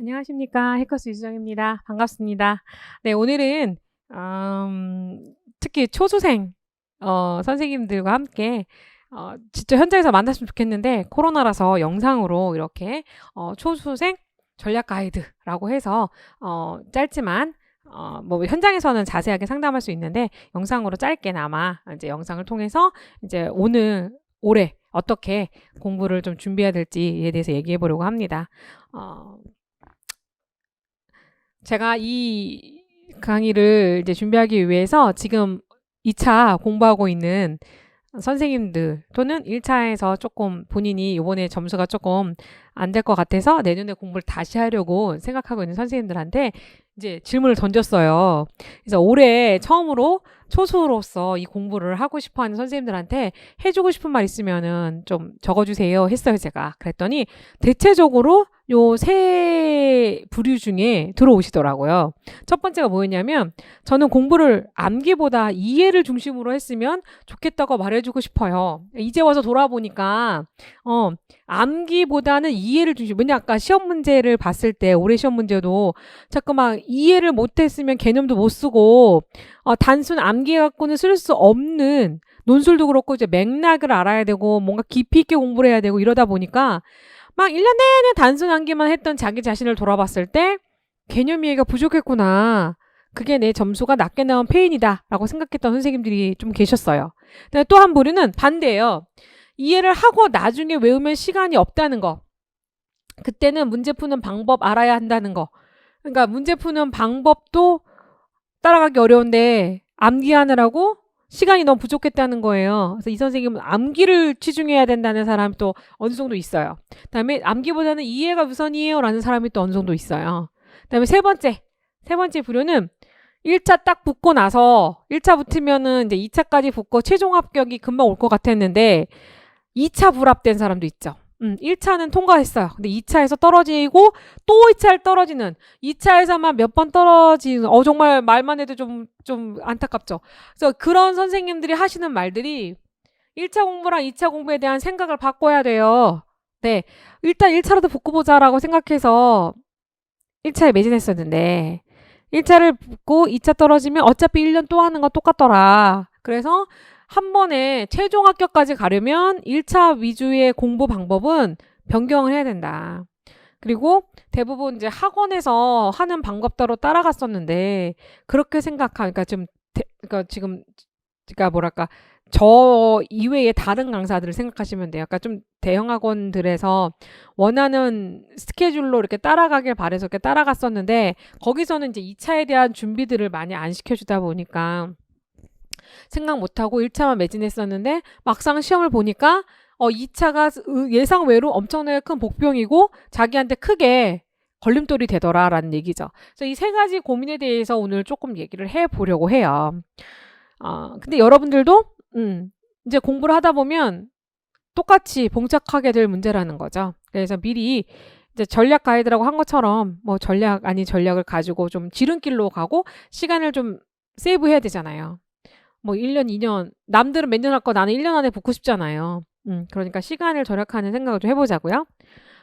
안녕하십니까. 해커스 유수정입니다. 반갑습니다. 네, 오늘은 특히 초수생 선생님들과 함께 진짜 현장에서 만났으면 좋겠는데 코로나라서 영상으로 이렇게 초수생 전략 가이드라고 해서 짧지만 뭐 현장에서는 자세하게 상담할 수 있는데 영상으로 짧게나마 이제 영상을 통해서 이제 올해 어떻게 공부를 좀 준비해야 될지에 대해서 얘기해 보려고 합니다. 제가 이 강의를 이제 준비하기 위해서 지금 2차 공부하고 있는 선생님들 또는 1차에서 조금 본인이 이번에 점수가 조금 안 될 것 같아서 내년에 공부를 다시 하려고 생각하고 있는 선생님들한테 이제 질문을 던졌어요. 그래서 올해 처음으로 초수로서 이 공부를 하고 싶어 하는 선생님들한테 해주고 싶은 말 있으면은 좀 적어주세요 했어요, 제가. 그랬더니 대체적으로 요 세 부류 중에 들어오시더라고요. 첫 번째가 뭐였냐면 저는 공부를 암기보다 이해를 중심으로 했으면 좋겠다고 말해주고 싶어요. 이제 와서 돌아보니까 암기보다는 이해를 중심. 왜냐 아까 시험 문제를 봤을 때 올해 시험 문제도 자꾸 막 이해를 못했으면 개념도 못 쓰고 단순 암기 갖고는 쓸 수 없는 논술도 그렇고 이제 맥락을 알아야 되고 뭔가 깊이 있게 공부를 해야 되고 이러다 보니까 막 1년 내내 단순 암기만 했던 자기 자신을 돌아봤을 때 개념 이해가 부족했구나. 그게 내 점수가 낮게 나온 페인이다 라고 생각했던 선생님들이 좀 계셨어요. 또 한 부류는 반대예요. 이해를 하고 나중에 외우면 시간이 없다는 거. 그때는 문제 푸는 방법 알아야 한다는 거. 그러니까 문제 푸는 방법도 따라가기 어려운데 암기하느라고 시간이 너무 부족했다는 거예요. 그래서 이 선생님은 암기를 치중해야 된다는 사람이 또 어느 정도 있어요. 그다음에 암기보다는 이해가 우선이에요 라는 사람이 또 어느 정도 있어요. 그다음에 세 번째 부류는 1차 딱 붙고 나서 1차 붙으면은 이제 2차까지 붙고 최종 합격이 금방 올 것 같았는데 2차 불합된 사람도 있죠. 1차는 통과했어요. 근데 2차에서 떨어지고 또 2차를 떨어지는 2차에서만 몇 번 떨어지는 정말 말만 해도 좀 안타깝죠. 그래서 그런 선생님들이 하시는 말들이 1차 공부랑 2차 공부에 대한 생각을 바꿔야 돼요. 네, 일단 1차라도 붙고 보자라고 생각해서 1차에 매진했었는데 1차를 붙고 2차 떨어지면 어차피 1년 또 하는 건 똑같더라. 그래서 한 번에 최종 합격까지 가려면 1차 위주의 공부 방법은 변경을 해야 된다. 그리고 대부분 이제 학원에서 하는 방법대로 따라갔었는데 그렇게 생각하니까 그러니까 뭐랄까 저 이외의 다른 강사들을 생각하시면 돼요. 그러니까 좀 대형 학원들에서 원하는 스케줄로 이렇게 따라가길 바래서 이렇게 따라갔었는데 거기서는 이제 2차에 대한 준비들을 많이 안 시켜주다 보니까 생각 못하고 1차만 매진했었는데 막상 시험을 보니까 2차가 예상 외로 엄청나게 큰 복병이고 자기한테 크게 걸림돌이 되더라라는 얘기죠. 그래서 이 세 가지 고민에 대해서 오늘 조금 얘기를 해보려고 해요. 근데 여러분들도 이제 공부를 하다 보면 똑같이 봉착하게 될 문제라는 거죠. 그래서 미리 이제 전략 가이드라고 한 것처럼 뭐 전략 아닌 전략을 가지고 좀 지름길로 가고 시간을 좀 세이브해야 되잖아요. 뭐 1년, 2년, 남들은 몇 년 할 거 나는 1년 안에 붙고 싶잖아요. 그러니까 시간을 절약하는 생각을 좀 해보자고요.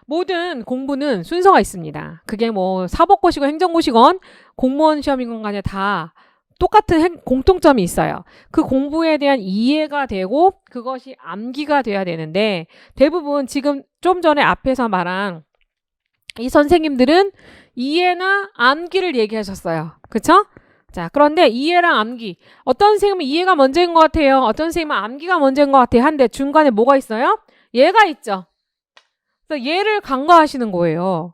모든 공부는 순서가 있습니다. 그게 뭐 사법고시건 행정고시건 공무원 시험이건 간에 다 똑같은 공통점이 있어요. 그 공부에 대한 이해가 되고 그것이 암기가 돼야 되는데 대부분 지금 좀 전에 앞에서 말한 이 선생님들은 이해나 암기를 얘기하셨어요. 그쵸? 자, 그런데 이해랑 암기. 어떤 선생님은 이해가 먼저인 것 같아요. 어떤 선생님은 암기가 먼저인 것 같아요. 한데 중간에 뭐가 있어요? 얘가 있죠. 그래서 얘를 간과하시는 거예요.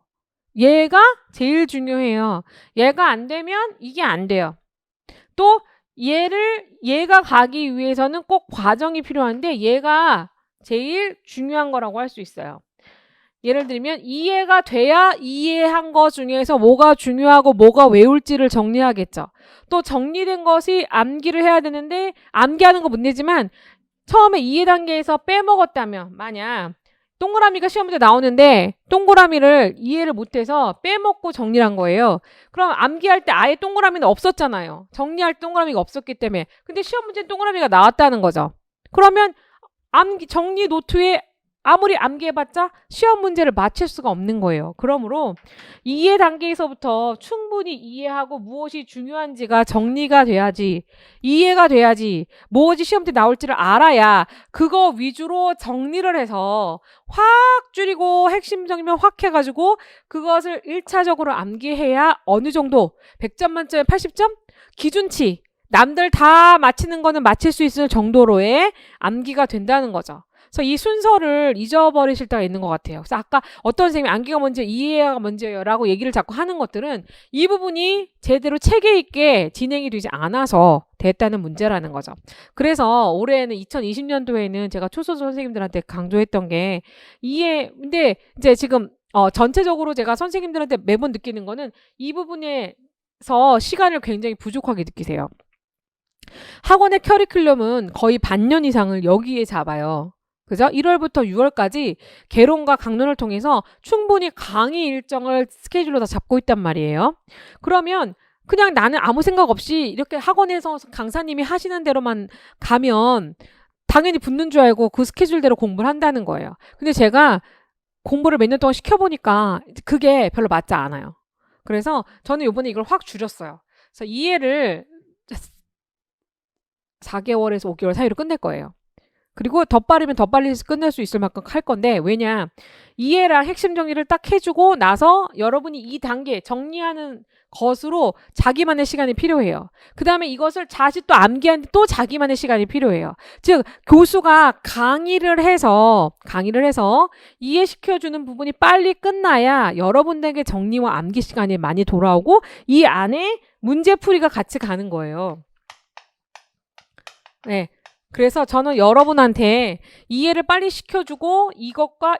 얘가 제일 중요해요. 얘가 안 되면 이게 안 돼요. 또 얘가 가기 위해서는 꼭 과정이 필요한데 얘가 제일 중요한 거라고 할 수 있어요. 예를 들면 이해가 돼야 이해한 것 중에서 뭐가 중요하고 뭐가 외울지를 정리하겠죠. 또 정리된 것이 암기를 해야 되는데 암기하는 거 문제지만 처음에 이해 단계에서 빼먹었다면 만약 동그라미가 시험 문제 나오는데 동그라미를 이해를 못해서 빼먹고 정리를 한 거예요. 그럼 암기할 때 아예 동그라미는 없었잖아요. 정리할 때 동그라미가 없었기 때문에. 근데 시험 문제는 동그라미가 나왔다는 거죠. 그러면 암기 정리 노트에 아무리 암기해봤자 시험 문제를 맞출 수가 없는 거예요. 그러므로 이해 단계에서부터 충분히 이해하고 무엇이 중요한지가 정리가 돼야지, 이해가 돼야지, 무엇이 시험 때 나올지를 알아야 그거 위주로 정리를 해서 확 줄이고 핵심적이면 확 해가지고 그것을 1차적으로 암기해야 어느 정도 100점 만점에 80점? 기준치 남들 다 맞히는 거는 맞힐 수 있을 정도로의 암기가 된다는 거죠. 그래서 이 순서를 잊어버리실 때가 있는 것 같아요. 그래서 아까 어떤 선생님이 암기가 먼저 이해가 먼저예요 라고 얘기를 자꾸 하는 것들은 이 부분이 제대로 체계 있게 진행이 되지 않아서 됐다는 문제라는 거죠. 그래서 올해는 2020년도에는 제가 초소수 선생님들한테 강조했던 게 근데 이제 지금 전체적으로 제가 선생님들한테 매번 느끼는 거는 이 부분에서 시간을 굉장히 부족하게 느끼세요. 학원의 커리큘럼은 거의 반년 이상을 여기에 잡아요. 그죠? 1월부터 6월까지 개론과 강론을 통해서 충분히 강의 일정을 스케줄로 다 잡고 있단 말이에요. 그러면 그냥 나는 아무 생각 없이 이렇게 학원에서 강사님이 하시는 대로만 가면 당연히 붙는 줄 알고 그 스케줄대로 공부를 한다는 거예요. 근데 제가 공부를 몇 년 동안 시켜보니까 그게 별로 맞지 않아요. 그래서 저는 이번에 이걸 확 줄였어요. 그래서 이해를 4개월에서 5개월 사이로 끝낼 거예요. 그리고 더 빠르면 더 빨리 끝낼 수 있을 만큼 할 건데, 왜냐, 이해랑 핵심 정리를 딱 해주고 나서 여러분이 이 단계 정리하는 것으로 자기만의 시간이 필요해요. 그 다음에 이것을 다시 또 암기하는데 또 자기만의 시간이 필요해요. 즉 교수가 강의를 해서 이해시켜주는 부분이 빨리 끝나야 여러분들에게 정리와 암기 시간이 많이 돌아오고 이 안에 문제풀이가 같이 가는 거예요. 네. 그래서 저는 여러분한테 이해를 빨리 시켜주고 이것과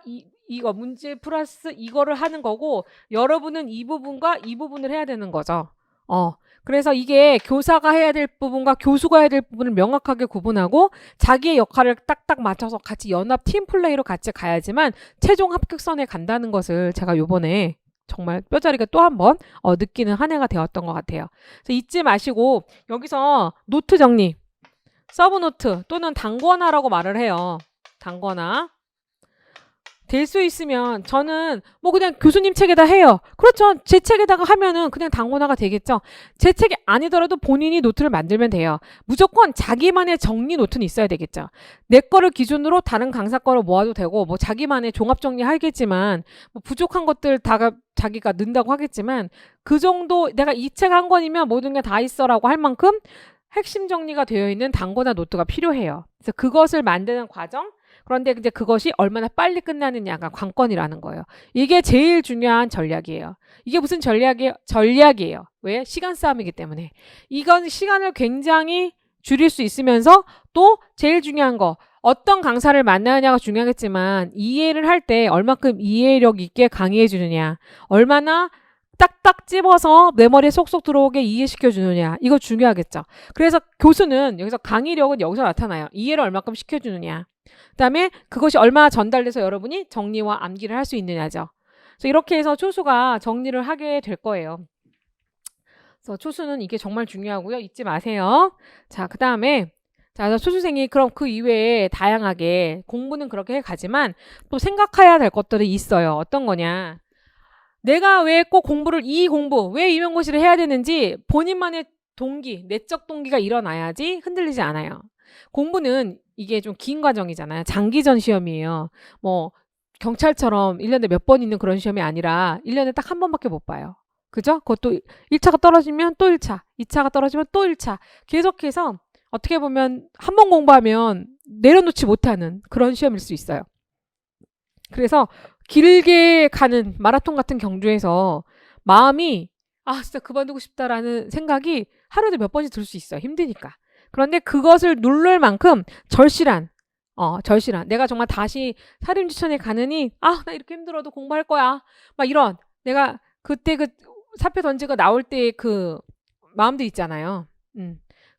이거 문제 플러스 이거를 하는 거고, 여러분은 이 부분과 이 부분을 해야 되는 거죠. 그래서 이게 교사가 해야 될 부분과 교수가 해야 될 부분을 명확하게 구분하고 자기의 역할을 딱딱 맞춰서 같이 연합 팀 플레이로 같이 가야지만 최종 합격선에 간다는 것을 제가 요번에 정말 뼈저리가 또 한 번 느끼는 한 해가 되었던 것 같아요. 그래서 잊지 마시고 여기서 노트 정리, 서브노트 또는 단권화라고 말을 해요. 단권화. 될 수 있으면 저는 뭐 그냥 교수님 책에다 해요. 그렇죠. 제 책에다가 하면은 그냥 단권화가 되겠죠. 제 책이 아니더라도 본인이 노트를 만들면 돼요. 무조건 자기만의 정리 노트는 있어야 되겠죠. 내 거를 기준으로 다른 강사 거를 모아도 되고, 뭐 자기만의 종합 정리 하겠지만, 뭐 부족한 것들 다 자기가 넣는다고 하겠지만, 그 정도 내가 이 책 한 권이면 모든 게 다 있어라고 할 만큼 핵심 정리가 되어 있는 단권화 노트가 필요해요. 그래서 그것을 만드는 과정, 그런데 이제 그것이 얼마나 빨리 끝나느냐가 관건이라는 거예요. 이게 제일 중요한 전략이에요. 이게 무슨 전략이에요. 왜? 시간 싸움이기 때문에. 이건 시간을 굉장히 줄일 수 있으면서 또 제일 중요한 거, 어떤 강사를 만나느냐가 중요하겠지만 이해를 할 때 얼마큼 이해력 있게 강의해 주느냐, 얼마나 딱딱 찝어서 내 머리에 쏙쏙 들어오게 이해시켜 주느냐, 이거 중요하겠죠. 그래서 교수는 여기서 강의력은 여기서 나타나요. 이해를 얼마큼 시켜주느냐, 그 다음에 그것이 얼마나 전달돼서 여러분이 정리와 암기를 할 수 있느냐죠. 그래서 이렇게 해서 초수가 정리를 하게 될 거예요. 그래서 초수는 이게 정말 중요하고요. 잊지 마세요. 자, 그 다음에 초수생이 그럼 그 이외에 다양하게 공부는 그렇게 해가지만 또 생각해야 될 것들이 있어요. 어떤 거냐, 내가 왜 꼭 왜 임용고시를 해야 되는지 본인만의 동기, 내적 동기가 일어나야지 흔들리지 않아요. 공부는 이게 좀 긴 과정이잖아요. 장기전 시험이에요. 뭐 경찰처럼 1년에 몇 번 있는 그런 시험이 아니라 1년에 딱 한 번밖에 못 봐요. 그죠? 그것도 1차가 떨어지면 또 1차, 2차가 떨어지면 또 1차. 계속해서 어떻게 보면 한 번 공부하면 내려놓지 못하는 그런 시험일 수 있어요. 그래서 길게 가는 마라톤 같은 경주에서 마음이 진짜 그만두고 싶다라는 생각이 하루에 몇 번씩 들 수 있어요. 힘드니까. 그런데 그것을 누를 만큼 절실한 내가 정말 다시 사림지천에 가느니 나 이렇게 힘들어도 공부할 거야, 막 이런, 내가 그때 그 사표 던지고 나올 때 그 마음들 있잖아요.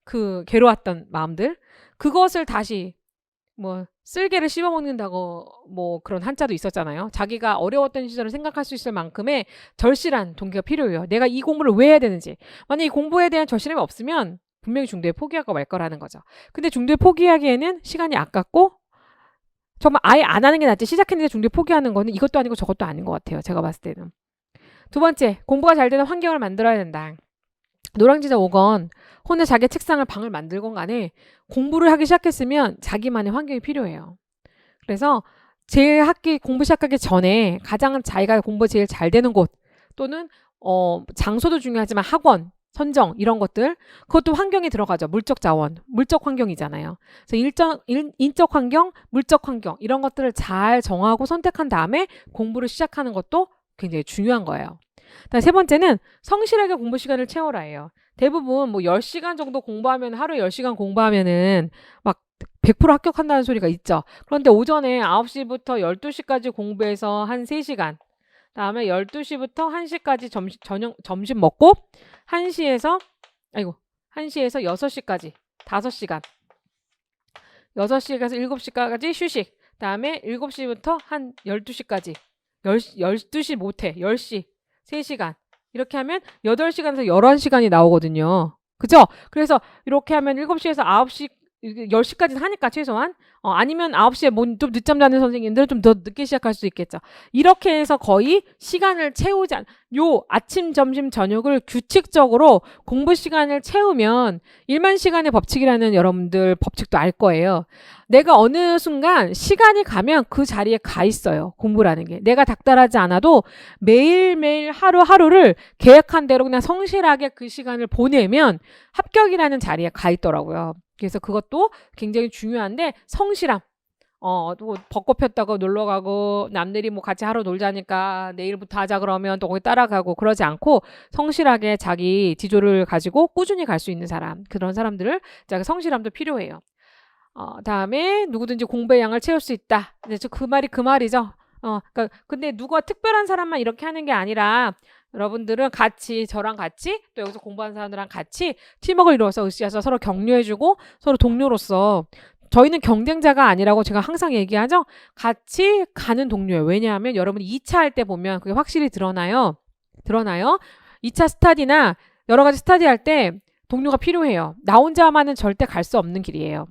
그 괴로웠던 마음들, 그것을 다시 뭐 쓸개를 씹어먹는다고 뭐 그런 한자도 있었잖아요. 자기가 어려웠던 시절을 생각할 수 있을 만큼의 절실한 동기가 필요해요. 내가 이 공부를 왜 해야 되는지. 만약에 이 공부에 대한 절실함이 없으면 분명히 중도에 포기하고 말 거라는 거죠. 근데 중도에 포기하기에는 시간이 아깝고 정말 아예 안 하는 게 낫지 시작했는데 중途에 포기하는 거는 이것도 아니고 저것도 아닌 것 같아요. 제가 봤을 때는. 두 번째, 공부가 잘 되는 환경을 만들어야 된다. 노량진에 오건 혼자 자기 책상을 방을 만들건 간에 공부를 하기 시작했으면 자기만의 환경이 필요해요. 그래서 제일 학기 공부 시작하기 전에 가장 자기가 공부 제일 잘 되는 곳 또는 장소도 중요하지만 학원 선정 이런 것들 그것도 환경에 들어가죠. 물적 자원, 물적 환경이잖아요. 그래서 인적 환경, 물적 환경 이런 것들을 잘 정하고 선택한 다음에 공부를 시작하는 것도 굉장히 중요한 거예요. 세 번째는 성실하게 공부 시간을 채워라예요. 대부분 뭐 10시간 정도 공부하면 하루에 10시간 공부하면은 막 100% 합격한다는 소리가 있죠. 그런데 오전에 9시부터 12시까지 공부해서 한 3시간 다음에 12시부터 1시까지 점심 먹고 1시에서 6시까지 5시간 6시에서 7시까지 휴식 다음에 7시부터 한 12시까지 12시 못해 10시 3시간 이렇게 하면 8시간에서 11시간이 나오거든요. 그죠? 그래서 이렇게 하면 7시에서 9시 10시까지는 하니까 최소한 아니면 9시에 좀 늦잠 자는 선생님들은 좀 더 늦게 시작할 수 있겠죠. 이렇게 해서 거의 시간을 채우지 요 아침, 점심, 저녁을 규칙적으로 공부 시간을 채우면 1만 시간의 법칙이라는 여러분들 법칙도 알 거예요. 내가 어느 순간 시간이 가면 그 자리에 가 있어요. 공부라는 게. 내가 닥달하지 않아도 매일매일 하루하루를 계획한 대로 그냥 성실하게 그 시간을 보내면 합격이라는 자리에 가 있더라고요. 그래서 그것도 굉장히 중요한데 성실함. 또 벚꽃 폈다고 놀러 가고 남들이 뭐 같이 하루 놀자니까 내일부터 하자 그러면 또 거기 따라가고 그러지 않고 성실하게 자기 지조를 가지고 꾸준히 갈 수 있는 사람. 그런 사람들을 성실함도 필요해요. 다음에 누구든지 공부의 양을 채울 수 있다. 그 말이 그 말이죠. 근데 누가 특별한 사람만 이렇게 하는 게 아니라 여러분들은 같이 저랑 같이 또 여기서 공부하는 사람들랑 같이 팀워크를 이루어서 으쌰서 서로 격려해주고 서로 동료로서 저희는 경쟁자가 아니라고 제가 항상 얘기하죠. 같이 가는 동료예요. 왜냐하면 여러분이 2차 할 때 보면 그게 확실히 드러나요. 2차 스터디나 여러 가지 스터디 할 때 동료가 필요해요. 나 혼자만은 절대 갈 수 없는 길이에요.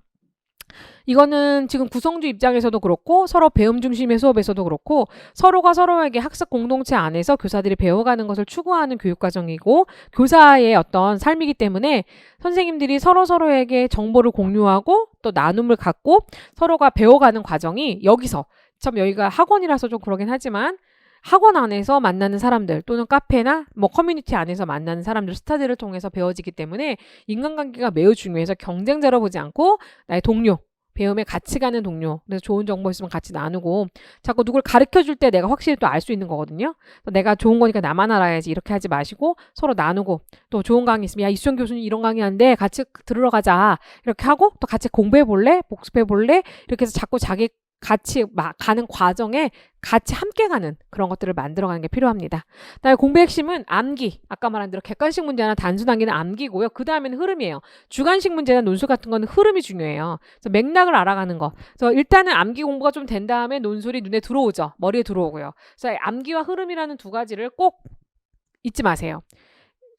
이거는 지금 구성주 입장에서도 그렇고 서로 배움 중심의 수업에서도 그렇고 서로가 서로에게 학습 공동체 안에서 교사들이 배워가는 것을 추구하는 교육과정이고 교사의 어떤 삶이기 때문에 선생님들이 서로에게 정보를 공유하고 또 나눔을 갖고 서로가 배워가는 과정이 여기서 참 여기가 학원이라서 좀 그러긴 하지만 학원 안에서 만나는 사람들 또는 카페나 뭐 커뮤니티 안에서 만나는 사람들 스터디를 통해서 배워지기 때문에 인간관계가 매우 중요해서 경쟁자로 보지 않고 나의 동료 배움에 같이 가는 동료. 그래서 좋은 정보 있으면 같이 나누고 자꾸 누굴 가르쳐줄 때 내가 확실히 또 알 수 있는 거거든요. 내가 좋은 거니까 나만 알아야지 이렇게 하지 마시고 서로 나누고 또 좋은 강의 있으면 야 이수정 교수님 이런 강의 한대 같이 들으러 가자 이렇게 하고 또 같이 공부해 볼래? 복습해 볼래? 이렇게 해서 자꾸 자기 같이 가는 과정에 같이 함께 가는 그런 것들을 만들어가는 게 필요합니다. 그다음에 공부의 핵심은 암기. 아까 말한 대로 객관식 문제나 단순 암기는 암기고요. 그 다음에는 흐름이에요. 주관식 문제나 논술 같은 거는 흐름이 중요해요. 그래서 맥락을 알아가는 거. 그래서 일단은 암기 공부가 좀 된 다음에 논술이 눈에 들어오죠. 머리에 들어오고요. 그래서 암기와 흐름이라는 두 가지를 꼭 잊지 마세요.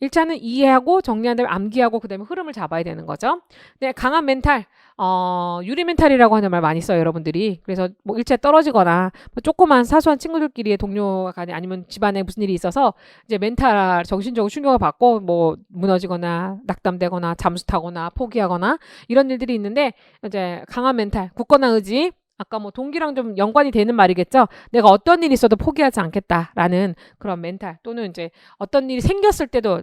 1차는 이해하고 정리한 다음에 암기하고 그 다음에 흐름을 잡아야 되는 거죠. 네, 강한 멘탈. 유리 멘탈이라고 하는 말 많이 써요, 여러분들이. 그래서 뭐 일체에 떨어지거나 뭐 조그만 사소한 친구들끼리의 동료가 아니면 집안에 무슨 일이 있어서 이제 멘탈 정신적으로 충격을 받고 뭐 무너지거나 낙담되거나 잠수 타거나 포기하거나 이런 일들이 있는데 이제 강한 멘탈, 굳건한 의지. 아까 뭐 동기랑 좀 연관이 되는 말이겠죠. 내가 어떤 일이 있어도 포기하지 않겠다라는 그런 멘탈 또는 이제 어떤 일이 생겼을 때도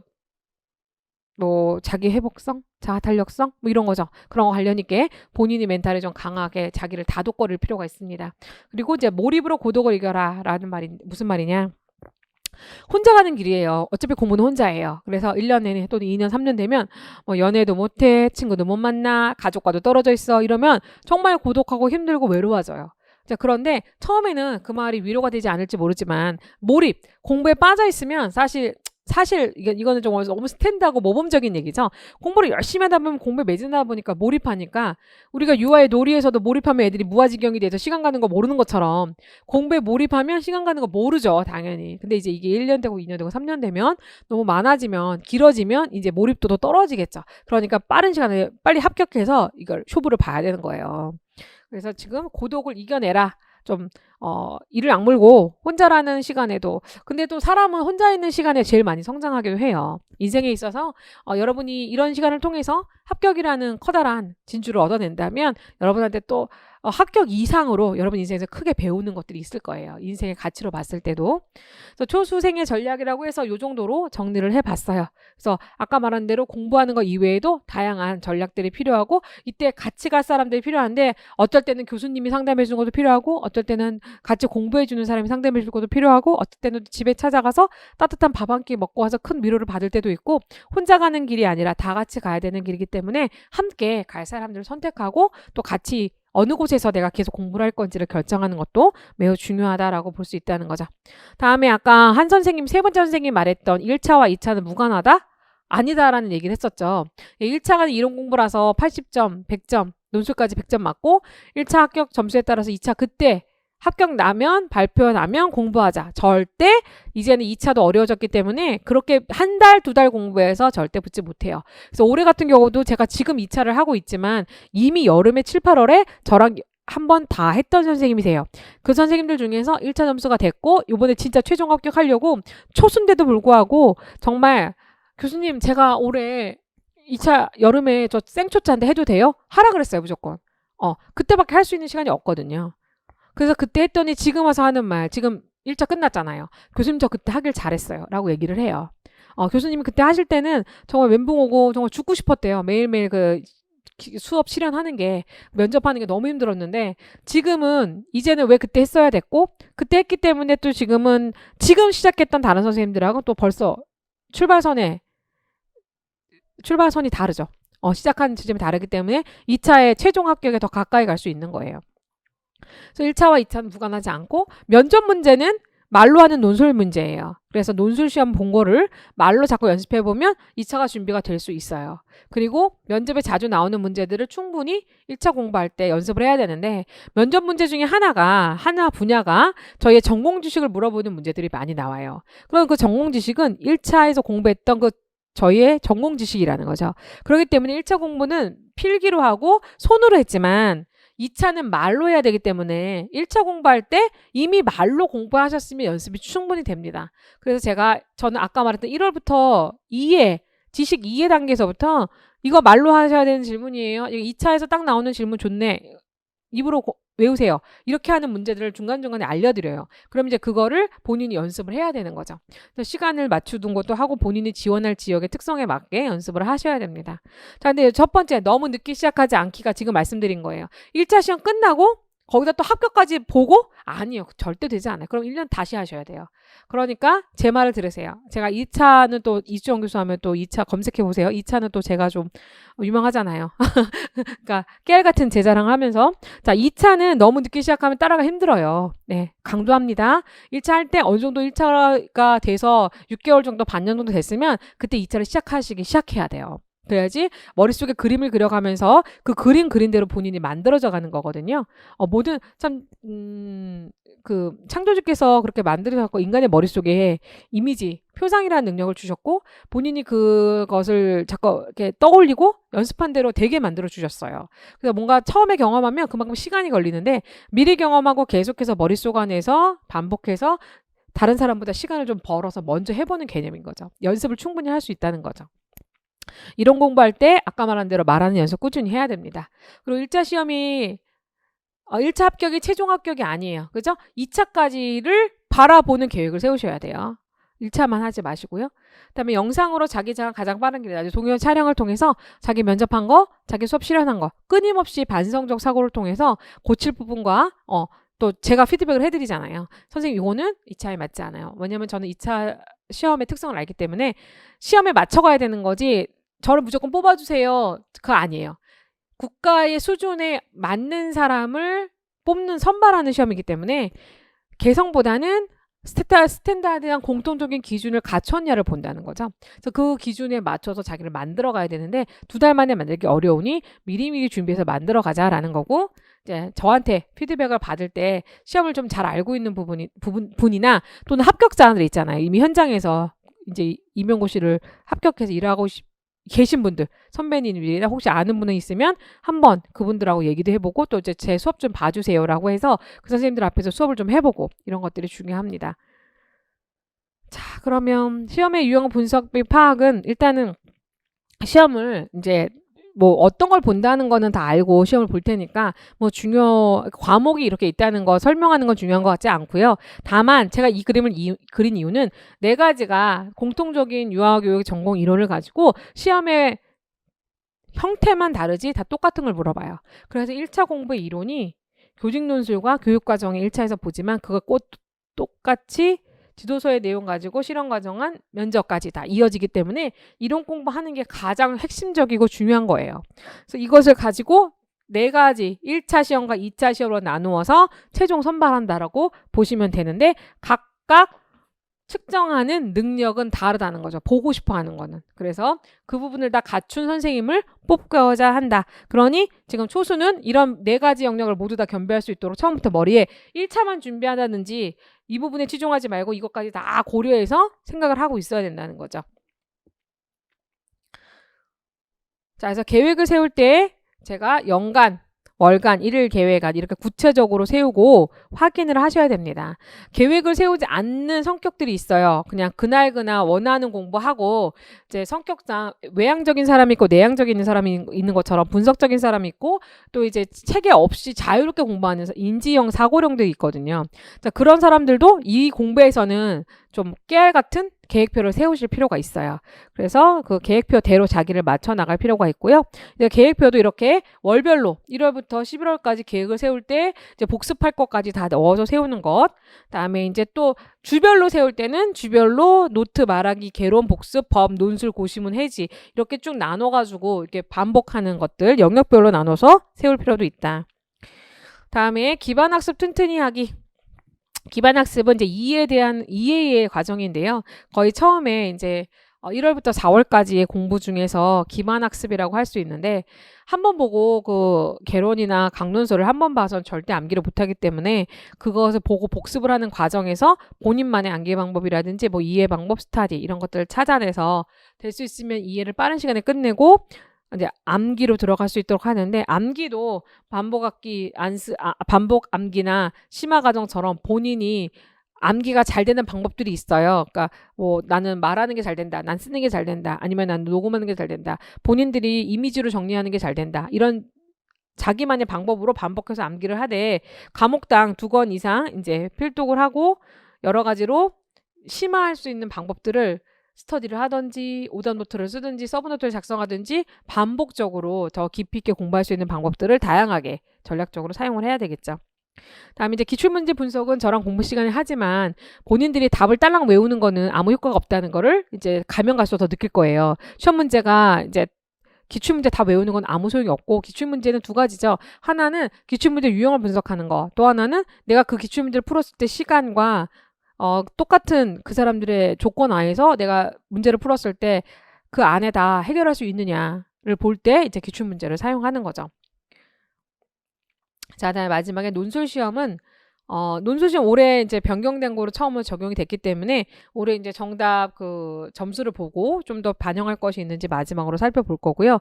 뭐 자기 회복성, 자아 탄력성 뭐 이런 거죠. 그런 거 관련 있게 본인이 멘탈을 좀 강하게 자기를 다독거릴 필요가 있습니다. 그리고 이제 몰입으로 고독을 이겨라라는 말이 무슨 말이냐? 혼자 가는 길이에요. 어차피 공부는 혼자예요. 그래서 1년 내내 또는 2년, 3년 되면 뭐 연애도 못해, 친구도 못 만나, 가족과도 떨어져 있어 이러면 정말 고독하고 힘들고 외로워져요. 자, 그런데 처음에는 그 말이 위로가 되지 않을지 모르지만 몰입, 공부에 빠져 있으면 사실 이거는 좀 너무 스탠드하고 모범적인 얘기죠. 공부를 열심히 하다 보면 공부에 매진하다 보니까 몰입하니까 우리가 유아의 놀이에서도 몰입하면 애들이 무아지경이 돼서 시간 가는 거 모르는 것처럼 공부에 몰입하면 시간 가는 거 모르죠. 당연히. 근데 이제 이게 1년 되고 2년 되고 3년 되면 너무 많아지면 길어지면 이제 몰입도도 떨어지겠죠. 그러니까 빠른 시간에 빨리 합격해서 이걸 쇼부를 봐야 되는 거예요. 그래서 지금 고독을 이겨내라. 좀 이를 악물고 혼자라는 시간에도 근데 또 사람은 혼자 있는 시간에 제일 많이 성장하기도 해요. 인생에 있어서 여러분이 이런 시간을 통해서 합격이라는 커다란 진주를 얻어낸다면 여러분한테 또 합격 이상으로 여러분 인생에서 크게 배우는 것들이 있을 거예요. 인생의 가치로 봤을 때도. 그래서 초수생의 전략이라고 해서 이 정도로 정리를 해봤어요. 그래서 아까 말한 대로 공부하는 것 이외에도 다양한 전략들이 필요하고 이때 같이 갈 사람들이 필요한데 어떨 때는 교수님이 상담해 주는 것도 필요하고 어떨 때는 같이 공부해 주는 사람이 상담해 줄 것도 필요하고 어떨 때는 집에 찾아가서 따뜻한 밥 한 끼 먹고 와서 큰 위로를 받을 때도 있고 혼자 가는 길이 아니라 다 같이 가야 되는 길이기 때문에 함께 갈 사람들을 선택하고 또 같이 어느 곳에서 내가 계속 공부를 할 건지를 결정하는 것도 매우 중요하다라고 볼 수 있다는 거죠. 다음에 아까 한 선생님, 세 번째 선생님이 말했던 1차와 2차는 무관하다? 아니다라는 얘기를 했었죠. 1차가 이론 공부라서 80점, 100점, 논술까지 100점 맞고 1차 합격 점수에 따라서 2차 그때 합격 나면 발표 나면 공부하자. 절대 이제는 2차도 어려워졌기 때문에 그렇게 한 달, 두 달 공부해서 절대 붙지 못해요. 그래서 올해 같은 경우도 제가 지금 2차를 하고 있지만 이미 여름에 7, 8월에 저랑 한 번 다 했던 선생님이세요. 그 선생님들 중에서 1차 점수가 됐고 이번에 진짜 최종 합격하려고 초순데도 불구하고 정말 교수님 제가 올해 2차 여름에 저 생초짜인데 해도 돼요? 하라 그랬어요 무조건. 그때밖에 할 수 있는 시간이 없거든요. 그래서 그때 했더니 지금 와서 하는 말 지금 1차 끝났잖아요. 교수님 저 그때 하길 잘했어요 라고 얘기를 해요. 교수님이 그때 하실 때는 정말 멘붕 오고 정말 죽고 싶었대요. 매일매일 그 수업 실현하는 게 면접하는 게 너무 힘들었는데 지금은 이제는 왜 그때 했어야 됐고 그때 했기 때문에 또 지금은 지금 시작했던 다른 선생님들하고 또 벌써 출발선이 다르죠. 시작하는 지점이 다르기 때문에 2차의 최종 합격에 더 가까이 갈 수 있는 거예요. 그래서 1차와 2차는 무관하지 않고 면접 문제는 말로 하는 논술 문제예요. 그래서 논술 시험 본 거를 말로 자꾸 연습해보면 2차가 준비가 될 수 있어요. 그리고 면접에 자주 나오는 문제들을 충분히 1차 공부할 때 연습을 해야 되는데 면접 문제 중에 하나 분야가 저희의 전공 지식을 물어보는 문제들이 많이 나와요. 그럼 그 전공 지식은 1차에서 공부했던 그 저희의 전공 지식이라는 거죠. 그렇기 때문에 1차 공부는 필기로 하고 손으로 했지만 2차는 말로 해야 되기 때문에 1차 공부할 때 이미 말로 공부하셨으면 연습이 충분히 됩니다. 그래서 저는 아까 말했던 1월부터 지식 2회 단계에서부터 이거 말로 하셔야 되는 질문이에요. 2차에서 딱 나오는 질문 좋네. 입으로 외우세요. 이렇게 하는 문제들을 중간중간에 알려드려요. 그럼 이제 그거를 본인이 연습을 해야 되는 거죠. 시간을 맞추는 것도 하고 본인이 지원할 지역의 특성에 맞게 연습을 하셔야 됩니다. 자, 근데 첫 번째 너무 늦게 시작하지 않기가 지금 말씀드린 거예요. 1차 시험 끝나고 거기다 또 합격까지 보고? 아니요. 절대 되지 않아요. 그럼 1년 다시 하셔야 돼요. 그러니까 제 말을 들으세요. 제가 2차는 또 이수정 교수 하면 또 2차 검색해보세요. 2차는 또 제가 좀 유명하잖아요. 그러니까 깨알 같은 제 자랑을 하면서 자 2차는 너무 늦게 시작하면 따라가 힘들어요. 네, 강조합니다. 1차 할 때 어느 정도 1차가 돼서 6개월 정도 반년 정도 됐으면 그때 2차를 시작해야 돼요. 그래야지 머릿속에 그림을 그려가면서 그 그린 대로 본인이 만들어져 가는 거거든요. 모든 그 창조주께서 그렇게 만들어갖고 인간의 머릿속에 이미지, 표상이라는 능력을 주셨고 본인이 그것을 자꾸 이렇게 떠올리고 연습한 대로 되게 만들어 주셨어요. 그래서 뭔가 처음에 경험하면 그만큼 시간이 걸리는데 미리 경험하고 계속해서 머릿속 안에서 반복해서 다른 사람보다 시간을 좀 벌어서 먼저 해보는 개념인 거죠. 연습을 충분히 할 수 있다는 거죠. 이론 공부할 때 아까 말한 대로 말하는 연습 꾸준히 해야 됩니다. 그리고 1차 시험이 1차 합격이 최종 합격이 아니에요. 그죠? 2차까지를 바라보는 계획을 세우셔야 돼요. 1차만 하지 마시고요. 그다음에 영상으로 자기가 가장 빠른 길이다. 동영상 촬영을 통해서 자기 면접한 거, 자기 수업 실현한 거 끊임없이 반성적 사고를 통해서 고칠 부분과 또 제가 피드백을 해드리잖아요. 선생님 이거는 2차에 맞지 않아요. 왜냐면 저는 2차 시험의 특성을 알기 때문에 시험에 맞춰가야 되는 거지 저를 무조건 뽑아주세요. 그거 아니에요. 국가의 수준에 맞는 사람을 뽑는 선발하는 시험이기 때문에 개성보다는 스탠다드한 공통적인 기준을 갖췄냐를 본다는 거죠. 그래서 그 기준에 맞춰서 자기를 만들어 가야 되는데 2달 만에 만들기 어려우니 미리미리 준비해서 만들어 가자라는 거고 이제 저한테 피드백을 받을 때 시험을 좀 잘 알고 있는 분이나 또는 합격자들 있잖아요. 이미 현장에서 이제 임용고시를 합격해서 일하고 계신 분들, 선배님이나 혹시 아는 분이 있으면 한번 그분들하고 얘기도 해보고 또 이제 제 수업 좀 봐주세요라고 해서 그 선생님들 앞에서 수업을 좀 해보고 이런 것들이 중요합니다. 자, 그러면 시험의 유형 분석 및 파악은 일단은 시험을 이제 뭐 어떤 걸 본다는 거는 다 알고 시험을 볼 테니까 뭐 과목이 이렇게 있다는 거 설명하는 건 중요한 것 같지 않고요. 다만 제가 이 그림을 그린 이유는 네 가지가 공통적인 유아교육 전공 이론을 가지고 시험의 형태만 다르지 다 똑같은 걸 물어봐요. 그래서 1차 공부의 이론이 교직 논술과 교육과정의 1차에서 보지만 그걸 꼭 똑같이 지도서의 내용 가지고 실험 과정은 면접까지 다 이어지기 때문에 이론 공부하는 게 가장 핵심적이고 중요한 거예요. 그래서 이것을 가지고 네 가지 1차 시험과 2차 시험으로 나누어서 최종 선발한다라고 보시면 되는데 각각 측정하는 능력은 다르다는 거죠. 보고 싶어 하는 거는. 그래서 그 부분을 다 갖춘 선생님을 뽑고자 한다. 그러니 지금 초수는 이런 네 가지 영역을 모두 다 겸비할 수 있도록 처음부터 머리에 1차만 준비한다든지 이 부분에 치중하지 말고 이것까지 다 고려해서 생각을 하고 있어야 된다는 거죠. 자, 그래서 계획을 세울 때 제가 연간, 월간, 일일 계획안 이렇게 구체적으로 세우고 확인을 하셔야 됩니다. 계획을 세우지 않는 성격들이 있어요. 그냥 그날 원하는 공부하고 이제 성격상 외향적인 사람이 있고 내향적인 사람이 있는 것처럼 분석적인 사람이 있고 또 이제 체계 없이 자유롭게 공부하는 인지형, 사고형도 있거든요. 자, 그런 사람들도 이 공부에서는 좀 깨알 같은 계획표를 세우실 필요가 있어요. 그래서 그 계획표대로 자기를 맞춰 나갈 필요가 있고요. 이제 계획표도 이렇게 월별로 1월부터 11월까지 계획을 세울 때 이제 복습할 것까지 다 넣어서 세우는 것. 그다음에 이제 또 주별로 세울 때는 주별로 노트, 말하기, 개론, 복습, 법, 논술, 고시문, 해지 이렇게 쭉 나눠가지고 이렇게 반복하는 것들 영역별로 나눠서 세울 필요도 있다. 다음에 기반학습 튼튼히 하기. 기반학습은 이제 이해의 과정인데요. 거의 처음에 이제 1월부터 4월까지의 공부 중에서 기반학습이라고 할 수 있는데 한 번 보고 그 개론이나 강론서를 한 번 봐서는 절대 암기를 못하기 때문에 그것을 보고 복습을 하는 과정에서 본인만의 암기 방법이라든지 뭐 이해 방법 스타디 이런 것들을 찾아내서 될 수 있으면 이해를 빠른 시간에 끝내고 이제 암기로 들어갈 수 있도록 하는데 암기도 반복 암기나 심화 과정처럼 본인이 암기가 잘 되는 방법들이 있어요. 그러니까 뭐 나는 말하는 게 잘 된다. 난 쓰는 게 잘 된다. 아니면 난 녹음하는 게 잘 된다. 본인들이 이미지로 정리하는 게 잘 된다. 이런 자기만의 방법으로 반복해서 암기를 하되 과목당 2권 이상 이제 필독을 하고 여러 가지로 심화할 수 있는 방법들을 스터디를 하든지 오답 노트를 쓰든지 서브 노트를 작성하든지 반복적으로 더 깊이 있게 공부할 수 있는 방법들을 다양하게 전략적으로 사용을 해야 되겠죠. 다음에 이제 기출문제 분석은 저랑 공부 시간에 하지만 본인들이 답을 딸랑 외우는 거는 아무 효과가 없다는 거를 이제 가면 갈수록 더 느낄 거예요. 시험 문제가 이제 기출문제 다 외우는 건 아무 소용이 없고 기출문제는 두 가지죠. 하나는 기출문제 유형을 분석하는 거. 또 하나는 내가 그 기출문제를 풀었을 때 시간과 똑같은 그 사람들의 조건 하에서 내가 문제를 풀었을 때 그 안에 다 해결할 수 있느냐를 볼 때 이제 기출문제를 사용하는 거죠. 자, 다음에 마지막에 논술시험은 논술시험 올해 이제 변경된 거로 처음으로 적용이 됐기 때문에 올해 이제 정답 그 점수를 보고 좀 더 반영할 것이 있는지 마지막으로 살펴볼 거고요.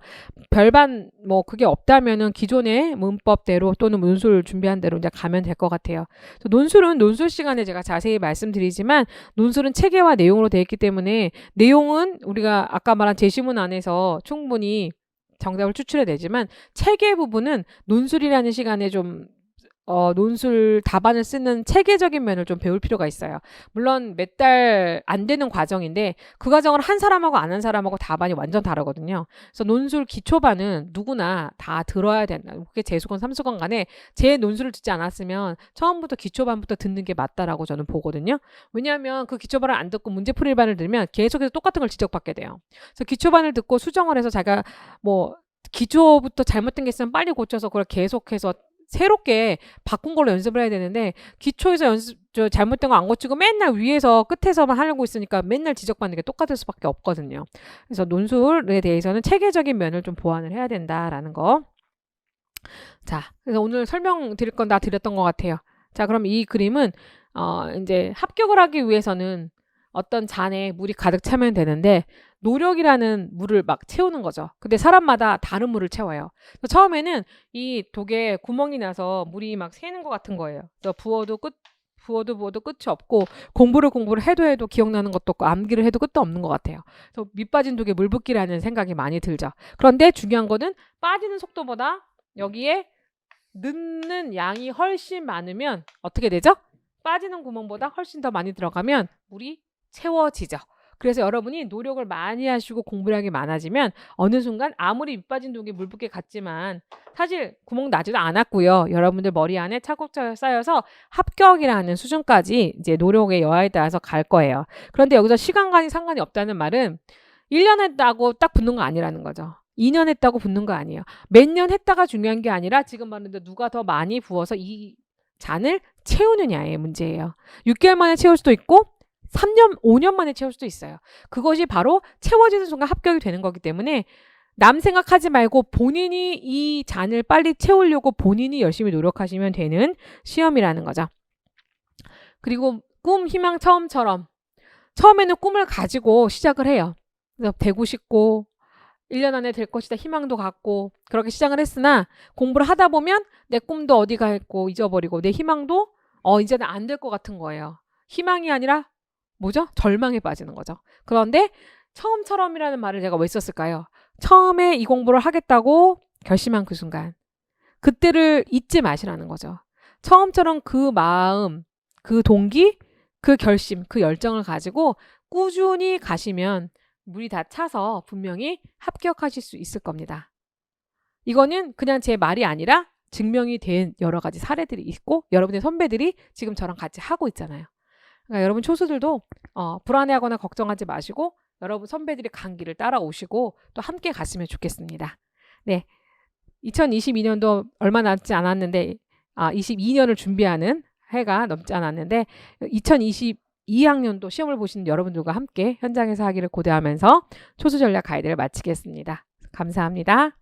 별반 뭐 그게 없다면은 기존의 문법대로 또는 논술 준비한 대로 이제 가면 될 것 같아요. 논술은 논술 시간에 제가 자세히 말씀드리지만 논술은 체계와 내용으로 되어 있기 때문에 내용은 우리가 아까 말한 제시문 안에서 충분히 정답을 추출해내지만 체계 부분은 논술이라는 시간에 좀 논술 답안을 쓰는 체계적인 면을 좀 배울 필요가 있어요. 물론 몇 달 안 되는 과정인데 그 과정을 한 사람하고 안 한 사람하고 답안이 완전 다르거든요. 그래서 논술 기초반은 누구나 다 들어야 된다. 그게 재수건, 삼수건 간에 제 논술을 듣지 않았으면 처음부터 기초반부터 듣는 게 맞다라고 저는 보거든요. 왜냐하면 그 기초반을 안 듣고 문제풀이반을 들으면 계속해서 똑같은 걸 지적받게 돼요. 그래서 기초반을 듣고 수정을 해서 자기가 뭐 기초부터 잘못된 게 있으면 빨리 고쳐서 그걸 계속해서 새롭게 바꾼 걸로 연습을 해야 되는데 기초에서 잘못된 거 안 고치고 맨날 위에서 끝에서만 하려고 있으니까 맨날 지적받는 게 똑같을 수밖에 없거든요. 그래서 논술에 대해서는 체계적인 면을 좀 보완을 해야 된다라는 거. 자, 그래서 오늘 설명드릴 건 다 드렸던 것 같아요. 자, 그럼 이 그림은 이제 합격을 하기 위해서는 어떤 잔에 물이 가득 차면 되는데 노력이라는 물을 막 채우는 거죠. 근데 사람마다 다른 물을 채워요. 그래서 처음에는 이 독에 구멍이 나서 물이 막 새는 것 같은 거예요. 그래서 부어도 끝이 없고 공부를 해도 기억나는 것도 없고 암기를 해도 끝도 없는 것 같아요. 그래서 밑 빠진 독에 물 붓기라는 생각이 많이 들죠. 그런데 중요한 거는 빠지는 속도보다 여기에 넣는 양이 훨씬 많으면 어떻게 되죠? 빠지는 구멍보다 훨씬 더 많이 들어가면 물이 채워지죠. 그래서 여러분이 노력을 많이 하시고 공부량이 많아지면 어느 순간 아무리 밑 빠진 독에 물 붓기 같지만 사실 구멍 나지도 않았고요. 여러분들 머리 안에 차곡차곡 쌓여서 합격이라는 수준까지 이제 노력의 여하에 따라서 갈 거예요. 그런데 여기서 시간과는 상관이 없다는 말은 1년 했다고 딱 붙는 거 아니라는 거죠. 2년 했다고 붙는 거 아니에요. 몇 년 했다가 중요한 게 아니라 지금 말하는데 누가 더 많이 부어서 이 잔을 채우느냐의 문제예요. 6개월 만에 채울 수도 있고 3년, 5년 만에 채울 수도 있어요. 그것이 바로 채워지는 순간 합격이 되는 거기 때문에 남 생각하지 말고 본인이 이 잔을 빨리 채우려고 본인이 열심히 노력하시면 되는 시험이라는 거죠. 그리고 꿈, 희망 처음처럼 처음에는 꿈을 가지고 시작을 해요. 그래서 되고 싶고 1년 안에 될 것이다 희망도 갖고 그렇게 시작을 했으나 공부를 하다 보면 내 꿈도 어디 가 있고 잊어버리고 내 희망도 이제는 안 될 것 같은 거예요. 희망이 아니라 뭐죠? 절망에 빠지는 거죠. 그런데 처음처럼이라는 말을 제가 왜 썼을까요? 처음에 이 공부를 하겠다고 결심한 그 순간 그때를 잊지 마시라는 거죠. 처음처럼 그 마음, 그 동기, 그 결심, 그 열정을 가지고 꾸준히 가시면 물이 다 차서 분명히 합격하실 수 있을 겁니다. 이거는 그냥 제 말이 아니라 증명이 된 여러 가지 사례들이 있고 여러분의 선배들이 지금 저랑 같이 하고 있잖아요. 그러니까 여러분 초수들도 불안해하거나 걱정하지 마시고 여러분 선배들이 간 길을 따라오시고 또 함께 갔으면 좋겠습니다. 네, 2022년도 얼마 남지 않았는데 22년을 준비하는 해가 넘지 않았는데 2022학년도 시험을 보시는 여러분들과 함께 현장에서 하기를 고대하면서 초수 전략 가이드를 마치겠습니다. 감사합니다.